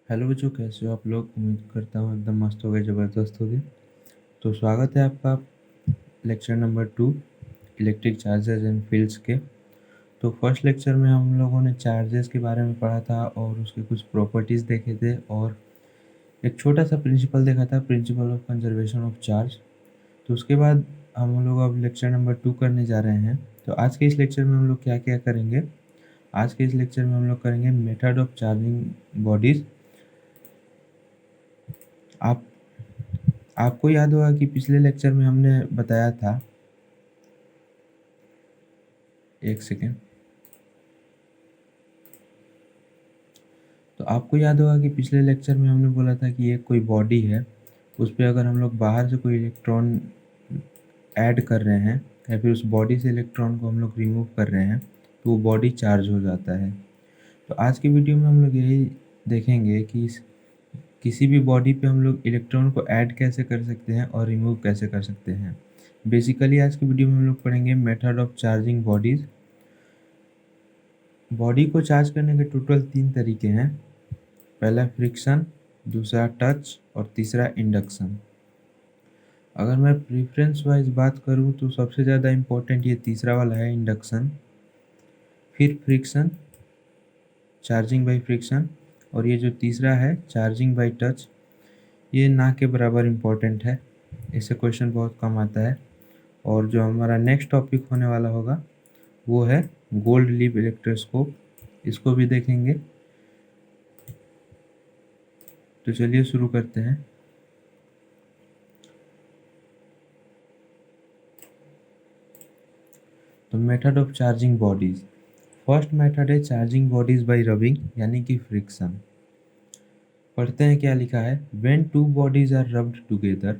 Hello बच्चों, कैसे हो आप लोग। उम्मीद करता हूँ एकदम मस्त हो गए, ज़बरदस्त हो गए। तो स्वागत है आपका lecture number 2 electric charges and fields के। तो फर्स्ट लेक्चर में हम लोगों ने चार्जेस के बारे में पढ़ा था और उसके कुछ प्रॉपर्टीज़ देखे थे और एक छोटा सा प्रिंसिपल देखा था, principle of conservation of charge. तो उसके बाद हम लोग अब लेक्चर नंबर 2 करने जा रहे हैं। तो आज के इस लेक्चर में हम लोग क्या क्या करेंगे। आज के इस लेक्चर में हम लोग करेंगे मेथड ऑफ चार्जिंग बॉडीज़। आप आपको याद होगा कि पिछले लेक्चर में हमने बताया था, एक सेकेंड। तो आपको याद होगा कि पिछले लेक्चर में हमने बोला था कि एक कोई बॉडी है, उस पे अगर हम लोग बाहर से कोई इलेक्ट्रॉन ऐड कर रहे हैं या फिर उस बॉडी से इलेक्ट्रॉन को हम लोग रिमूव कर रहे हैं तो वो बॉडी चार्ज हो जाता है। तो आज की वीडियो में हम लोग यही देखेंगे कि किसी भी बॉडी पे हम लोग इलेक्ट्रॉन को ऐड कैसे कर सकते हैं और रिमूव कैसे कर सकते हैं। बेसिकली आज की वीडियो में हम लोग पढ़ेंगे method of charging bodies. Body को चार्ज करने के टोटल 3 तरीके हैं। पहला फ्रिक्शन, दूसरा टच और तीसरा इंडक्शन। अगर मैं प्रेफरेंस वाइज बात करूं तो सबसे ज़्यादा इम्पोर्टेंट ये तीसरा वाला है, इंडक्शन, फिर फ्रिक्शन, चार्जिंग बाय फ्रिक्शन, और ये जो तीसरा है चार्जिंग बाय टच, ये ना के बराबर इम्पोर्टेंट है। इससे क्वेश्चन बहुत कम आता है। और जो हमारा नेक्स्ट टॉपिक होने वाला होगा वो है गोल्ड लीफ इलेक्ट्रोस्कोप, इसको भी देखेंगे। तो चलिए शुरू करते हैं। तो method of charging bodies. First method है चार्जिंग बॉडीज बाय रबिंग, यानी कि फ्रिक्शन। पढ़ते हैं क्या लिखा है। When two bodies are rubbed together,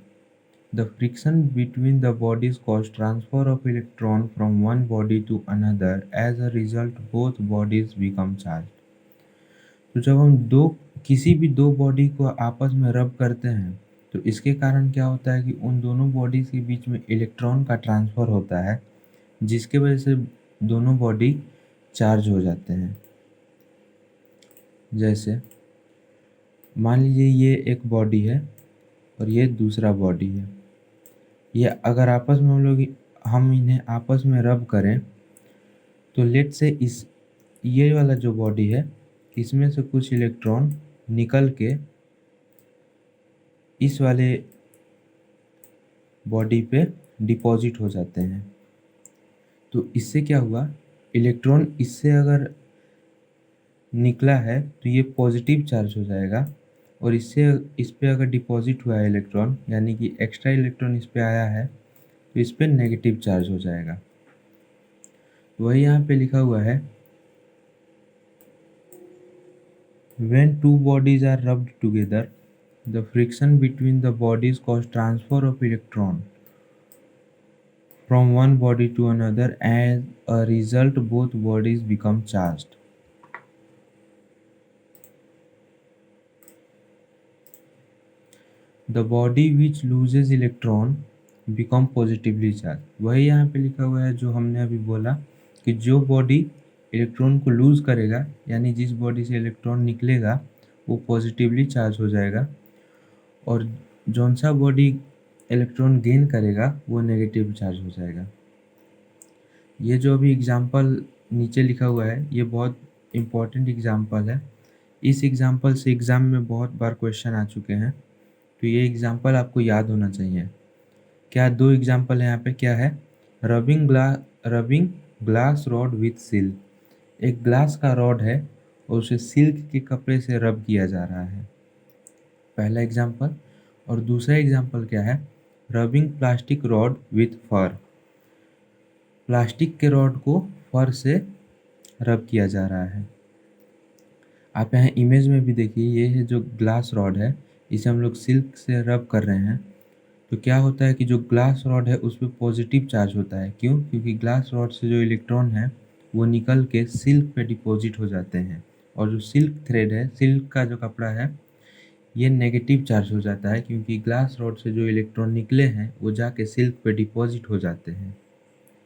the friction between the bodies cause transfer of electron from one body to another, as a result both bodies become charge. तो जब हम किसी भी दो बॉडी को आपस में रब करते हैं तो इसके कारण क्या होता है कि उन दोनों बॉडीज के बीच में इलेक्ट्रॉन का ट्रांसफर होता है, जिसके वजह से दोनों बॉडी चार्ज हो जाते हैं। जैसे मान लीजिए ये एक बॉडी है और ये दूसरा बॉडी है। ये अगर आपस में हम इन्हें आपस में रब करें तो लेट से ये वाला जो बॉडी है इसमें से कुछ इलेक्ट्रॉन निकल के इस वाले बॉडी पे डिपॉजिट हो जाते हैं। तो इससे क्या हुआ, इलेक्ट्रॉन इससे अगर निकला है तो ये पॉजिटिव चार्ज हो जाएगा, और इस पे अगर डिपॉजिट हुआ है इलेक्ट्रॉन, यानी कि एक्स्ट्रा इलेक्ट्रॉन इस पे आया है, तो इस पे नेगेटिव चार्ज हो जाएगा। वही यहाँ पे लिखा हुआ है, when two bodies are rubbed together, the friction between the bodies cause transfer of electron from one body to another, as a result both bodies become charged. The body which loses electron become positively charged. वही यहाँ पे लिखा हुआ है जो हमने अभी बोला कि जो बॉडी इलेक्ट्रॉन को लूज करेगा, यानी जिस बॉडी से इलेक्ट्रॉन निकलेगा वो पॉजिटिवली चार्ज हो जाएगा, और जौन सा बॉडी इलेक्ट्रॉन गेन करेगा वो नेगेटिव चार्ज हो जाएगा। ये जो अभी एग्जाम्पल नीचे लिखा हुआ है ये बहुत इम्पोर्टेंट एग्जाम्पल है। इस एग्जाम्पल से एग्ज़ाम में बहुत बार क्वेश्चन आ चुके हैं, तो ये एग्जाम्पल आपको याद होना चाहिए। क्या दो एग्जाम्पल है यहाँ पे, क्या है, rubbing glass rod with silk. एक ग्लास का रॉड है और उसे सिल्क के कपड़े से रब किया जा रहा है, पहला एग्जाम्पल। और दूसरा एग्जाम्पल क्या है, rubbing plastic rod with fur. Plastic के रॉड को फर से रब किया जा रहा है। आप यहाँ इमेज में भी देखिए, ये है जो ग्लास रॉड है, इसे हम लोग सिल्क से रब कर रहे हैं। तो क्या होता है कि जो ग्लास रॉड है उस पर पॉजिटिव चार्ज होता है। क्यों? क्योंकि ग्लास रॉड से जो इलेक्ट्रॉन है वो निकल के सिल्क पे डिपॉजिट हो जाते हैं, और जो सिल्क थ्रेड है, सिल्क का जो कपड़ा है, ये नेगेटिव चार्ज हो जाता है, क्योंकि ग्लास रॉड से जो इलेक्ट्रॉन निकले हैं वो जाके सिल्क पे डिपॉजिट हो जाते हैं।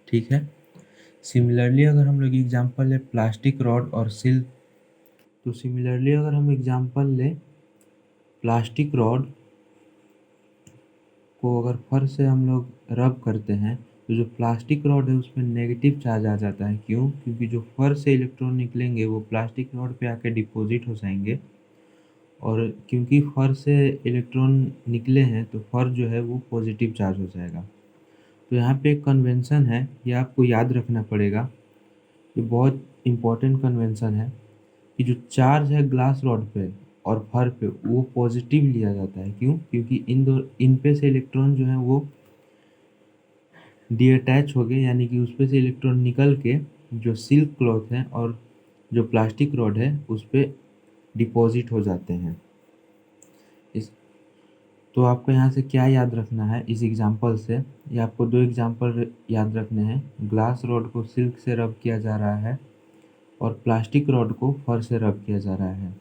ठीक है। सिमिलरली अगर हम लोग एग्जांपल ले प्लास्टिक रॉड और सिल्क, तो सिमिलरली अगर हम एग्जांपल लें प्लास्टिक रॉड को अगर फर्श से हम लोग रब करते हैं तो जो प्लास्टिक रॉड है उसमें नेगेटिव चार्ज आ जाता है। क्यों? क्योंकि जो फर्श से इलेक्ट्रॉन निकलेंगे वो प्लास्टिक रॉड पे आके डिपॉजिट हो जाएंगे, और क्योंकि फर्श से इलेक्ट्रॉन निकले हैं तो फर्श जो है वो पॉजिटिव चार्ज हो जाएगा। तो यहाँ पे एक कन्वेंशन है, ये आपको याद रखना पड़ेगा, ये बहुत इम्पोर्टेंट कन्वेंशन है कि जो चार्ज है ग्लास रॉड पे और फर पे वो पॉजिटिव लिया जाता है। क्यों? क्योंकि इन पे से इलेक्ट्रॉन जो है वो डीअटैच हो गए, यानी कि उस पे से इलेक्ट्रॉन निकल के जो सिल्क क्लॉथ है और जो प्लास्टिक रॉड है उस पे डिपॉजिट हो जाते हैं। इस तो आपको यहाँ से क्या याद रखना है इस एग्जांपल से, ये आपको दो एग्जांपल याद रखने हैं। ग्लास रॉड को सिल्क से रब किया जा रहा है और प्लास्टिक रॉड को फर से रब किया जा रहा है।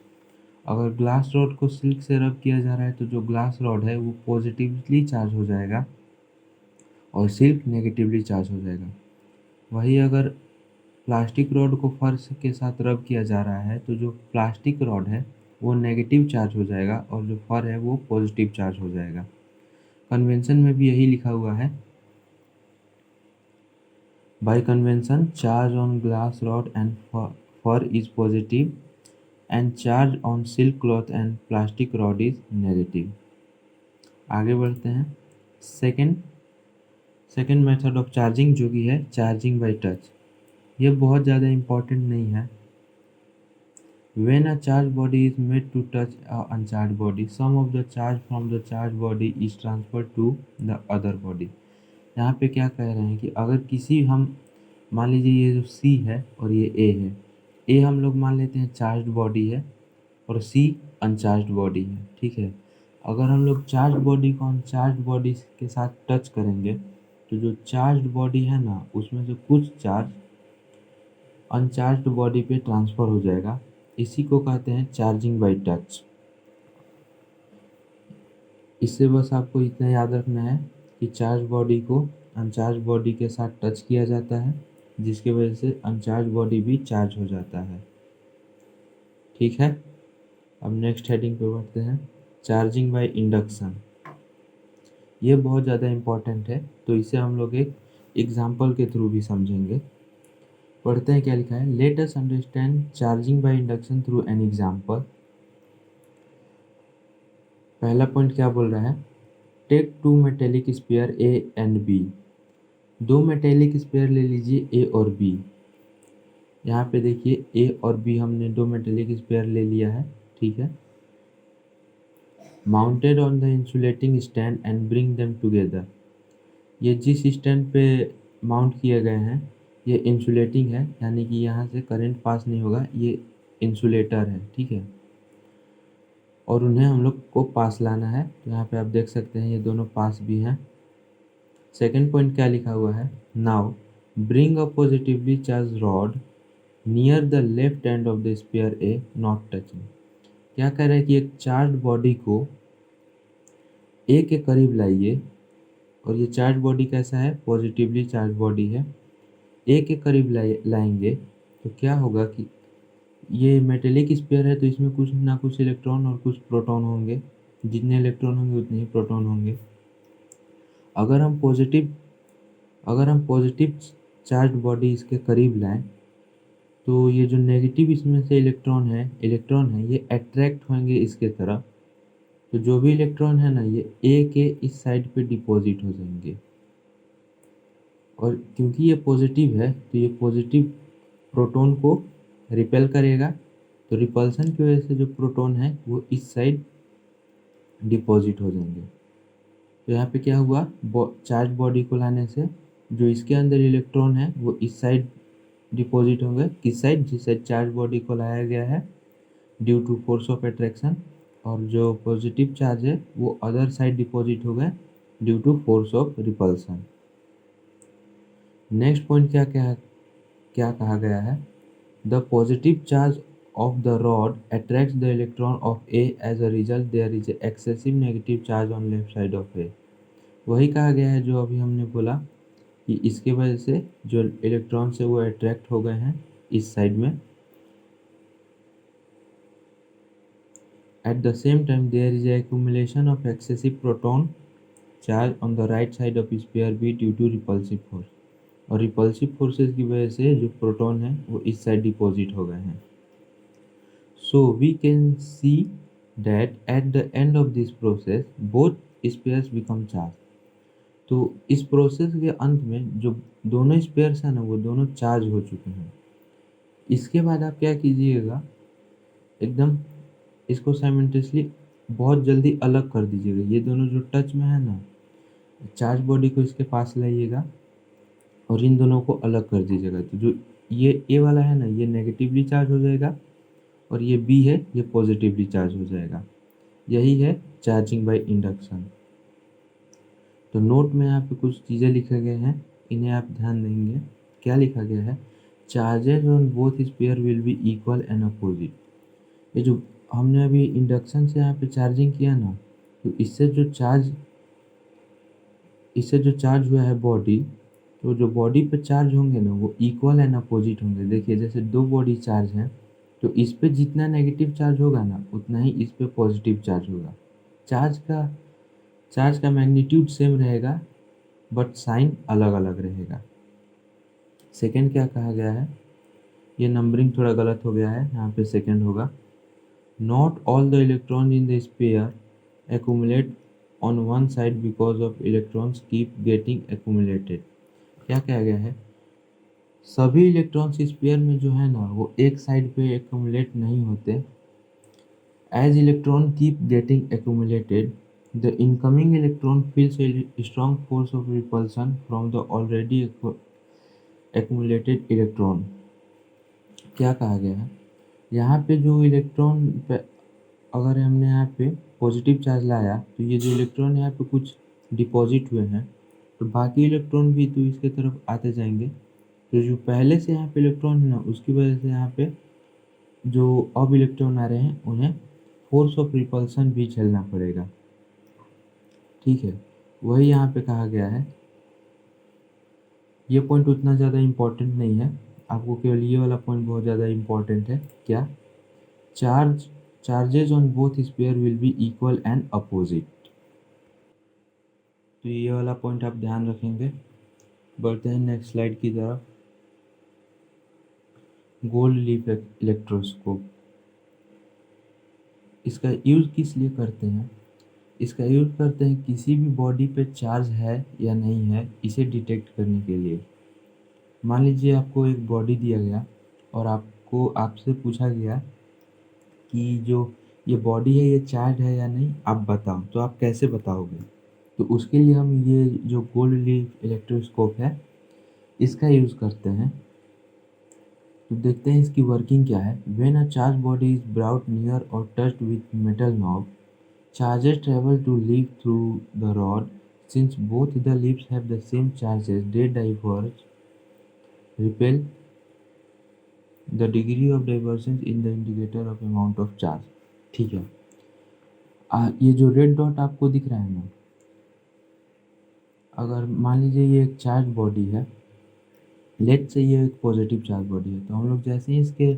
अगर ग्लास रॉड को सिल्क से रब किया जा रहा है तो जो ग्लास रॉड है वो पॉजिटिवली चार्ज हो जाएगा और सिल्क नेगेटिवली चार्ज हो जाएगा। वही अगर प्लास्टिक रॉड को फर्श के साथ रब किया जा रहा है तो जो प्लास्टिक रॉड है वो नेगेटिव चार्ज हो जाएगा और जो फर है वो पॉजिटिव चार्ज हो जाएगा। कन्वेंशन में भी यही लिखा हुआ है, by convention charge on glass rod and fur is positive and charge on silk cloth and plastic rod is negative. आगे बढ़ते हैं। सेकेंड मेथड ऑफ चार्जिंग जो कि है चार्जिंग बाय टच। ये बहुत ज़्यादा इम्पोर्टेंट नहीं है। When a charged body is made to touch a uncharged body, some of the charge from the charged body is transferred to the other body। यहाँ पे क्या कह रहे हैं कि अगर किसी हम मान लीजिए ये जो C है और ये A है, A हम लोग मान लेते हैं चार्ज्ड बॉडी है और C अनचार्ज्ड बॉडी है, ठीक है। अगर हम लोग चार्ज बॉडी को अनचार्ज्ड बॉडी के साथ टच करेंगे तो जो चार्ज्ड बॉडी है ना उसमें से कुछ चार्ज अनचार्ज्ड बॉडी पे ट्रांसफ़र हो जाएगा। इसी को कहते हैं चार्जिंग बाय टच। इससे बस आपको इतना याद रखना है कि चार्ज बॉडी को अनचार्ज बॉडी के साथ टच किया जाता है जिसकी वजह से अनचार्ज बॉडी भी चार्ज हो जाता है, ठीक है। अब नेक्स्ट हेडिंग पे बढ़ते हैं, चार्जिंग बाय इंडक्शन। ये बहुत ज़्यादा इम्पोर्टेंट है तो इसे हम लोग एक एग्जाम्पल के थ्रू भी समझेंगे। पढ़ते हैं क्या लिखा है। Let us understand charging by induction through an example. पहला पॉइंट क्या बोल रहा है, take two metallic sphere A and B. दो मेटेलिक स्पेयर ले लीजिए ए और बी। यहाँ पे देखिए ए और बी हमने दो मेटेलिक स्पेयर ले लिया है, ठीक है। Mounted on the insulating stand and bring them together. ये जिस स्टैंड पे माउंट किए गए हैं ये इंसुलेटिंग है, यानी कि यहाँ से करंट पास नहीं होगा, ये इंसुलेटर है, ठीक है। और उन्हें हम लोग को पास लाना है, तो यहाँ पे आप देख सकते हैं ये दोनों पास भी हैं। सेकेंड पॉइंट क्या लिखा हुआ है, now bring a positively charge rod near the left end of the sphere A not touching. क्या कह रहा है कि एक चार्ज बॉडी को ए के करीब लाइए, और ये चार्ज बॉडी कैसा है, पॉजिटिवली चार्ज बॉडी है। ए के करीब लाएंगे तो क्या होगा कि ये मेटेलिक स्पेयर है तो इसमें कुछ ना कुछ इलेक्ट्रॉन और कुछ प्रोटॉन होंगे, जितने इलेक्ट्रॉन होंगे उतने ही प्रोटॉन होंगे। अगर हम पॉजिटिव चार्ज बॉडी इसके करीब लाएं तो ये जो नेगेटिव इसमें से इलेक्ट्रॉन है ये अट्रैक्ट होंगे इसके तरफ, तो जो भी इलेक्ट्रॉन है ना ये ए के इस साइड पे डिपॉजिट हो जाएंगे। और क्योंकि ये पॉजिटिव है तो ये पॉजिटिव प्रोटॉन को रिपेल करेगा, तो रिपल्सन की वजह से जो प्रोटॉन है वो इस साइड डिपॉजिट हो जाएंगे। तो यहाँ पे क्या हुआ, चार्ज बॉडी को लाने से जो इसके अंदर इलेक्ट्रॉन है वो इस साइड डिपॉजिट होंगे, किस साइड, जिस साइड चार्ज बॉडी को लाया गया है due to force of attraction, और जो पॉजिटिव चार्ज है वो अदर साइड डिपॉजिट हो गए due to force of repulsion. Next point क्या कहा गया है, the positive charge of the rod attracts the electron of A. As a result, there is a excessive negative charge on left side of A। वही कहा गया है जो अभी हमने बोला कि इसके वजह से जो इलेक्ट्रॉन्स है वो अट्रैक्ट हो गए हैं इस साइड में। At the same time, there is a accumulation of excessive proton charge on the right side of sphere B due to repulsive force. और रिपल्सिव फोर्सेस की वजह से जो प्रोटॉन है वो इस साइड डिपॉजिट हो गए हैं. So we can see that at the end of this process both spheres become charged. तो इस प्रोसेस के अंत में जो दोनों स्पेयर्स हैं ना वो दोनों चार्ज हो चुके हैं. इसके बाद आप क्या कीजिएगा, एकदम इसको साइमल्टेनियसली बहुत जल्दी अलग कर दीजिएगा. ये दोनों जो टच में है ना, चार्ज बॉडी को इसके पास लाइएगा और इन दोनों को अलग कर दीजिएगा. तो जो ये ए वाला है ना, ये नेगेटिवली चार्ज हो जाएगा और ये बी है ये पॉजिटिवली चार्ज हो जाएगा. यही है चार्जिंग बाय इंडक्शन. तो नोट में यहाँ पे कुछ चीज़ें लिखे गए हैं, इन्हें आप ध्यान देंगे. क्या लिखा गया है? Charges on both sphere will be equal and opposite. ये जो हमने अभी इंडक्शन से यहाँ पे चार्जिंग किया ना, तो इससे जो चार्ज हुआ है बॉडी, तो जो बॉडी पे चार्ज होंगे ना वो इक्वल एंड अपोजिट होंगे. देखिए जैसे दो बॉडी चार्ज हैं तो इस पे जितना नेगेटिव चार्ज होगा ना उतना ही इस पे पॉजिटिव चार्ज होगा. चार्ज का मैग्नीट्यूड सेम रहेगा बट साइन अलग अलग रहेगा. सेकेंड क्या कहा गया है, ये नंबरिंग थोड़ा गलत हो गया है, यहाँ पे सेकेंड होगा. Not all the electron in the sphere accumulate on one side because of electrons keep getting accumulated. क्या कहा गया है, सभी इलेक्ट्रॉन्स स्पेयर में जो है ना वो एक साइड पे एक्यूमुलेट नहीं होते. As electron keep getting accumulated the incoming electron feels a strong force of repulsion from the already accumulated electron. क्या कहा गया है, यहाँ पे जो इलेक्ट्रॉन पे अगर हमने यहाँ पे पॉजिटिव चार्ज लाया तो ये जो इलेक्ट्रॉन यहाँ पे कुछ डिपॉजिट हुए हैं तो बाकी इलेक्ट्रॉन भी तो इसके तरफ आते जाएंगे. तो जो पहले से यहाँ पे इलेक्ट्रॉन है ना उसकी वजह से यहाँ पे जो अब इलेक्ट्रॉन आ रहे हैं उन्हें फोर्स ऑफ रिपल्सन भी झेलना पड़ेगा. ठीक है, वही यहाँ पे कहा गया है. ये पॉइंट उतना ज़्यादा इम्पोर्टेंट नहीं है, आपको केवल ये वाला पॉइंट बहुत ज़्यादा इम्पोर्टेंट है. क्या? Charges on both sphere will be equal and opposite. तो ये वाला पॉइंट आप ध्यान रखेंगे. बढ़ते हैं नेक्स्ट स्लाइड की तरफ. Gold leaf electroscope. इसका यूज़ किस लिए करते हैं? इसका यूज़ करते हैं किसी भी बॉडी पे चार्ज है या नहीं है इसे डिटेक्ट करने के लिए. मान लीजिए आपको एक बॉडी दिया गया और आपसे पूछा गया कि जो ये बॉडी है ये चार्ज है या नहीं, आप बताओ. तो आप कैसे बताओगे? तो उसके लिए हम ये जो गोल्ड लीफ इलेक्ट्रोस्कोप है इसका यूज़ करते हैं. तो देखते हैं इसकी वर्किंग क्या है. When a charge body is brought near और touched with metal knob, charges travel to leaf through the rod. Since both the leaves have the same charges, they diverge, repel. The degree of divergence in the indicator of amount of charge. ठीक है, ये जो red dot आपको दिख रहा है ना, अगर मान लीजिए ये एक चार्ज बॉडी है, लेट से ये एक पॉजिटिव चार्ज बॉडी है, तो हम लोग जैसे ही इसके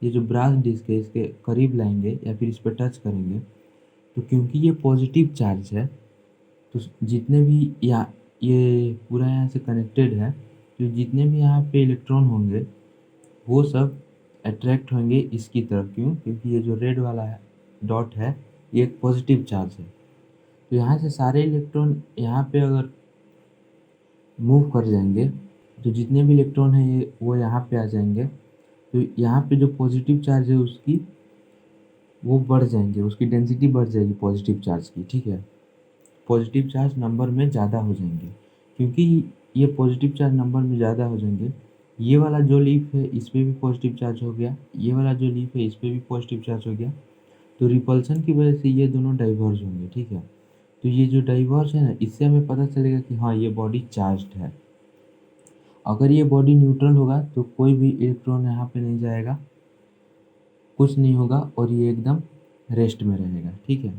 ये जो ब्रास डिस्क है इसके करीब लाएंगे या फिर इस पर टच करेंगे तो क्योंकि ये पॉजिटिव चार्ज है तो जितने भी ये पूरा यहाँ से कनेक्टेड है तो जितने भी यहाँ पे इलेक्ट्रॉन होंगे वो सब अट्रैक्ट होंगे इसकी तरफ. क्यों? क्योंकि ये जो रेड वाला है डॉट है ये एक पॉजिटिव चार्ज है. तो यहाँ से सारे इलेक्ट्रॉन यहाँ पे अगर मूव कर जाएंगे तो जितने भी इलेक्ट्रॉन हैं ये वो यहाँ पे आ जाएंगे. तो यहाँ पे जो पॉजिटिव चार्ज है उसकी वो बढ़ जाएंगे, उसकी डेंसिटी बढ़ जाएगी पॉजिटिव चार्ज की. ठीक है, पॉजिटिव चार्ज नंबर में ज़्यादा हो जाएंगे. क्योंकि ये पॉजिटिव चार्ज नंबर में ज़्यादा हो जाएंगे, ये वाला जो लीफ है इस पर भी पॉजिटिव चार्ज हो गया, ये वाला जो लीफ है इस पर भी पॉजिटिव चार्ज हो गया. तो रिपल्सन की वजह से ये दोनों डाइवर्ज होंगे. ठीक है, तो ये जो डाइवर्ज है ना इससे हमें पता चलेगा कि हाँ ये बॉडी चार्ज्ड है. अगर ये बॉडी न्यूट्रल होगा तो कोई भी इलेक्ट्रॉन यहाँ पे नहीं जाएगा, कुछ नहीं होगा और ये एकदम रेस्ट में रहेगा. ठीक है,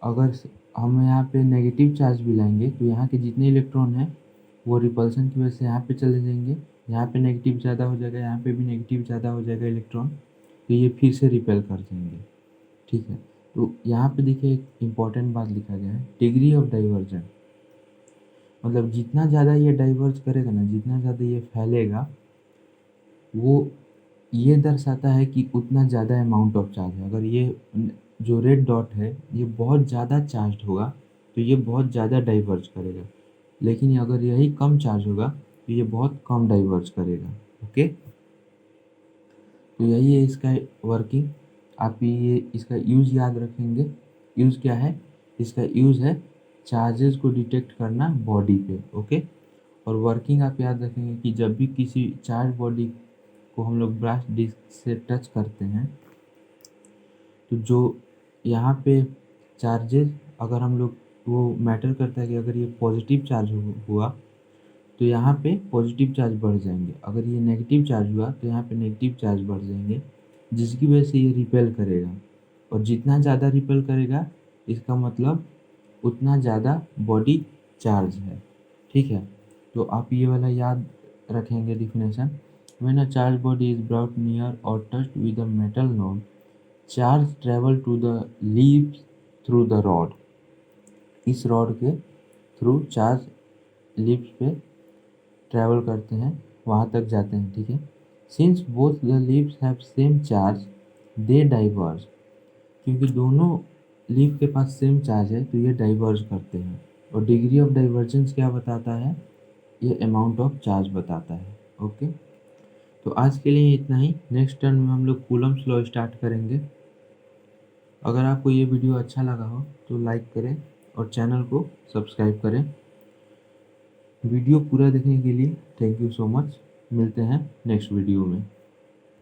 अगर हम यहाँ पे नेगेटिव चार्ज भी लाएंगे तो यहाँ के जितने इलेक्ट्रॉन हैं वो रिपल्सन की वजह से यहाँ पे चले जाएंगे, यहाँ पे नेगेटिव ज़्यादा हो जाएगा, यहाँ पे भी नेगेटिव ज़्यादा हो जाएगा इलेक्ट्रॉन. तो ये फिर से रिपेल कर देंगे। ठीक है, तो यहाँ पे देखिए एक इम्पॉर्टेंट बात लिखा गया है, डिग्री ऑफ डाइवर्जन, मतलब जितना ज़्यादा ये डाइवर्ज करेगा ना, जितना ज़्यादा ये फैलेगा, वो ये दर्शाता है कि उतना ज़्यादा अमाउंट ऑफ चार्ज है। अगर ये जो रेड डॉट है ये बहुत ज़्यादा चार्ज होगा तो ये बहुत ज़्यादा डाइवर्ज करेगा, लेकिन अगर यही कम चार्ज होगा तो ये बहुत कम डाइवर्ज करेगा। ओके, तो यही है इसका वर्किंग। आप ये इसका यूज़ याद रखेंगे। यूज़ क्या है इसका? यूज़ है चार्जेस को डिटेक्ट करना बॉडी पे। ओके, और वर्किंग आप याद रखेंगे कि जब भी किसी चार्ज बॉडी को हम लोग ब्रश डिस्क से टच करते हैं तो जो यहाँ पे चार्जेस, अगर हम लोग, वो मैटर करता है कि अगर ये पॉजिटिव चार्ज हुआ तो यहाँ पे पॉजिटिव चार्ज बढ़ जाएंगे, अगर ये नेगेटिव चार्ज हुआ तो यहाँ पे नेगेटिव चार्ज बढ़ जाएंगे, जिसकी वजह से ये रिपेल करेगा। और जितना ज़्यादा रिपेल करेगा इसका मतलब उतना ज़्यादा बॉडी चार्ज है। ठीक है, तो आप ये वाला याद रखेंगे definition. When a charge body is brought near और touched with a metal node, charge travel to the leaves through the rod. इस रॉड के थ्रू चार्ज लिप्स पे ट्रैवल करते हैं, वहाँ तक जाते हैं। ठीक है, since both the lips have same charge they diverge, क्योंकि दोनों लिप के पास सेम चार्ज है तो ये डाइवर्ज करते हैं। और डिग्री ऑफ डाइवर्जेंस क्या बताता है? ये अमाउंट ऑफ चार्ज बताता है। ओके, तो आज के लिए इतना ही। नेक्स्ट टर्न में हम लोग कूलम्स लॉ स्टार्ट करेंगे। अगर आपको ये वीडियो अच्छा लगा हो तो लाइक करें और चैनल को सब्सक्राइब करें। वीडियो पूरा देखने के लिए थैंक यू सो मच। मिलते हैं नेक्स्ट वीडियो में।